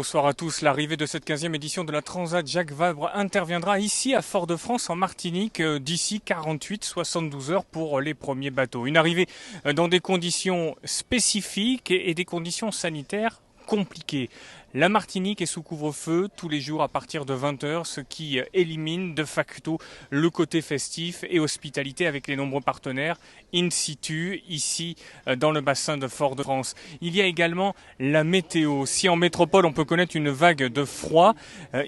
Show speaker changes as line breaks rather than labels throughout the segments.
bonsoir à tous. L'arrivée de cette 15e édition de la Transat Jacques Vabre interviendra ici à Fort-de-France en Martinique d'ici 48-72 heures pour les premiers bateaux. Une arrivée dans des conditions spécifiques et des conditions sanitaires compliquées. La Martinique est sous couvre-feu tous les jours à partir de 20 heures, ce qui élimine de facto le côté festif et hospitalité avec les nombreux partenaires in situ ici dans le bassin de Fort-de-France. Il y a également la météo. Si en métropole on peut connaître une vague de froid,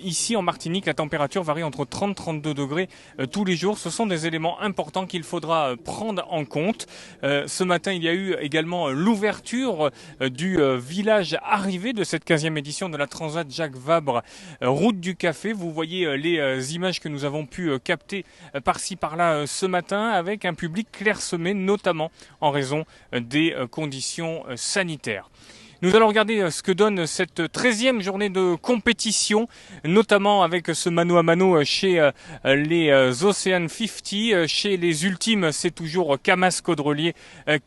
ici en Martinique la température varie entre 30 et 32 degrés tous les jours. Ce sont des éléments importants qu'il faudra prendre en compte. Ce matin il y a eu également l'ouverture du village arrivé de cette 15e édition de la Transat Jacques Vabre, route du café. Vous voyez les images que nous avons pu capter par-ci par-là ce matin avec un public clairsemé, notamment en raison des conditions sanitaires. Nous allons regarder ce que donne cette 13e journée de compétition, notamment avec ce mano à mano chez les Ocean 50. Chez les ultimes, c'est toujours Camas Caudrelier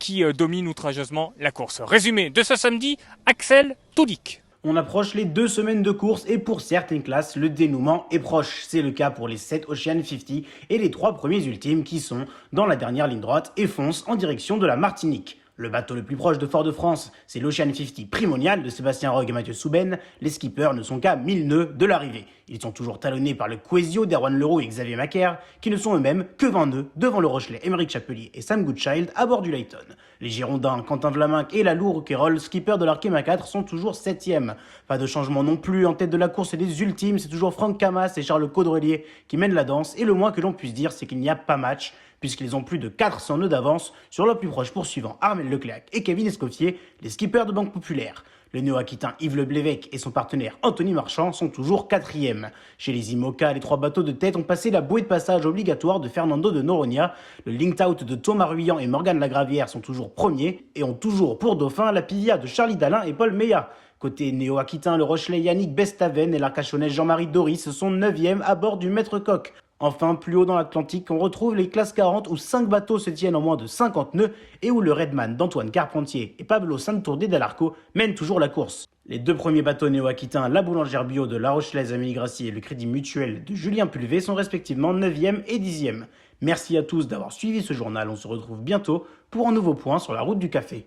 qui domine outrageusement la course. Résumé de ce samedi, Axel Toudic.
On approche les 2 semaines de course et pour certaines classes, le dénouement est proche. C'est le cas pour les 7 Ocean 50 et les 3 premiers ultimes qui sont dans la dernière ligne droite et foncent en direction de la Martinique. Le bateau le plus proche de Fort-de-France, c'est l'Ocean 50 Primonial de Sébastien Rogue et Mathieu Souben. Les skippers ne sont qu'à 1000 nœuds de l'arrivée. Ils sont toujours talonnés par le Quezio d'Erwan Leroux et Xavier Macaire, qui ne sont eux-mêmes que 20 nœuds devant le Rochelet Émeric Chapelier et Sam Goodchild à bord du Layton. Les Girondins, Quentin Vlaminck et Lalou Rouquayrol, skippers de l'Arkema 4, sont toujours 7e. Pas de changement non plus, en tête de la course et des ultimes, c'est toujours Franck Camas et Charles Caudrelier qui mènent la danse. Et le moins que l'on puisse dire, c'est qu'il n'y a pas match, puisqu'ils ont plus de 400 nœuds d'avance sur le plus proche poursuivant Armel Leclerc et Kevin Escoffier, les skippers de Banque Populaire. Le néo-aquitain Yves Le Blévec et son partenaire Anthony Marchand sont toujours 4e. Chez les IMOCA, les 3 bateaux de tête ont passé la bouée de passage obligatoire de Fernando de Noronha. Le Linked Out de Thomas Ruyant et Morgane Lagravière sont toujours premiers et ont toujours pour dauphin la Pivia de Charlie Dalin et Paul Meillat. Côté néo-aquitain, le Rochelet Yannick Bestaven et l'Arcachonnais Jean-Marie Doris sont 9e à bord du Maître Coq. Enfin, plus haut dans l'Atlantique, on retrouve les classes 40 où 5 bateaux se tiennent en moins de 50 nœuds et où le Redman d'Antoine Carpentier et Pablo Santourdé d'Alarco mènent toujours la course. Les 2 premiers bateaux néo-aquitains, la Boulangère Bio de La Rochelaise Amélie Gracie et le Crédit Mutuel de Julien Pulvé sont respectivement 9e et 10e. Merci à tous d'avoir suivi ce journal, on se retrouve bientôt pour un nouveau point sur la route du café.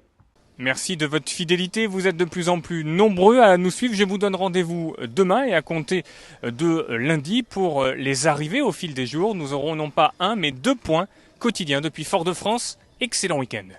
Merci de votre fidélité, vous êtes de plus en plus nombreux à nous suivre. Je vous donne rendez-vous demain et à compter de lundi pour les arrivées au fil des jours. Nous aurons non pas 1 mais 2 points quotidiens depuis Fort-de-France. Excellent week-end.